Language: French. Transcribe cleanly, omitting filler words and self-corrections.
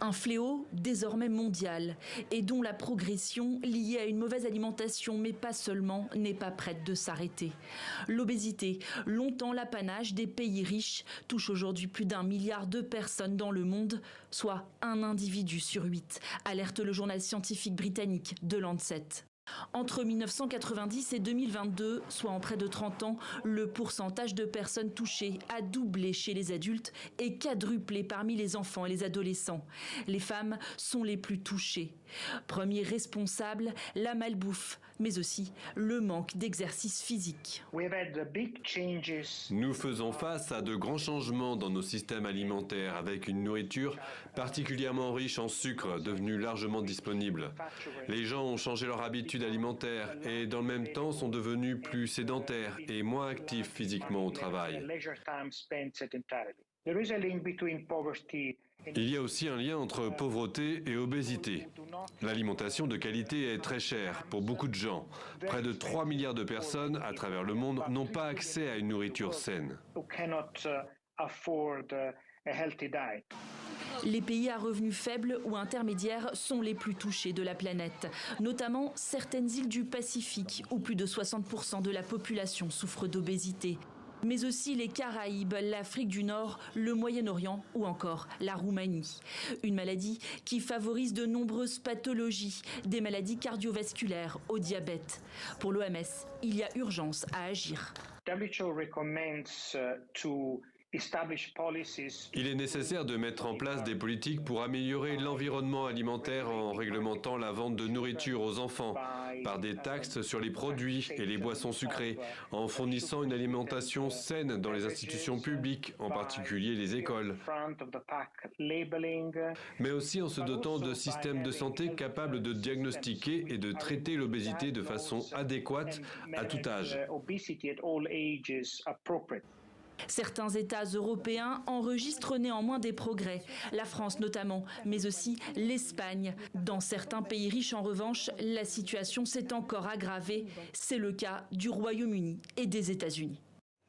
Un fléau désormais mondial et dont la progression liée à une mauvaise alimentation, mais pas seulement, n'est pas prête de s'arrêter. L'obésité, longtemps l'apanage des pays riches, touche aujourd'hui plus d'1 milliard de personnes dans le monde, soit un individu sur 8, alerte le journal scientifique britannique The Lancet. Entre 1990 et 2022, soit en près de 30 ans, le pourcentage de personnes touchées a doublé chez les adultes et quadruplé parmi les enfants et les adolescents. Les femmes sont les plus touchées. Premier responsable, la malbouffe, mais aussi le manque d'exercice physique. Nous faisons face à de grands changements dans nos systèmes alimentaires avec une nourriture particulièrement riche en sucre, devenue largement disponible. Les gens ont changé leur habitude alimentaires et dans le même temps sont devenus plus sédentaires et moins actifs physiquement au travail. Il y a aussi un lien entre pauvreté et obésité. L'alimentation de qualité est très chère pour beaucoup de gens. Près de 3 milliards de personnes à travers le monde n'ont pas accès à une nourriture saine. Les pays à revenus faibles ou intermédiaires sont les plus touchés de la planète, notamment certaines îles du Pacifique où plus de 60% de la population souffre d'obésité. Mais aussi les Caraïbes, l'Afrique du Nord, le Moyen-Orient ou encore la Roumanie. Une maladie qui favorise de nombreuses pathologies, des maladies cardiovasculaires au diabète. Pour l'OMS, il y a urgence à agir. Il est nécessaire de mettre en place des politiques pour améliorer l'environnement alimentaire en réglementant la vente de nourriture aux enfants, par des taxes sur les produits et les boissons sucrées, en fournissant une alimentation saine dans les institutions publiques, en particulier les écoles, mais aussi en se dotant de systèmes de santé capables de diagnostiquer et de traiter l'obésité de façon adéquate à tout âge. Certains États européens enregistrent néanmoins des progrès, la France notamment, mais aussi l'Espagne. Dans certains pays riches en revanche, la situation s'est encore aggravée. C'est le cas du Royaume-Uni et des États-Unis.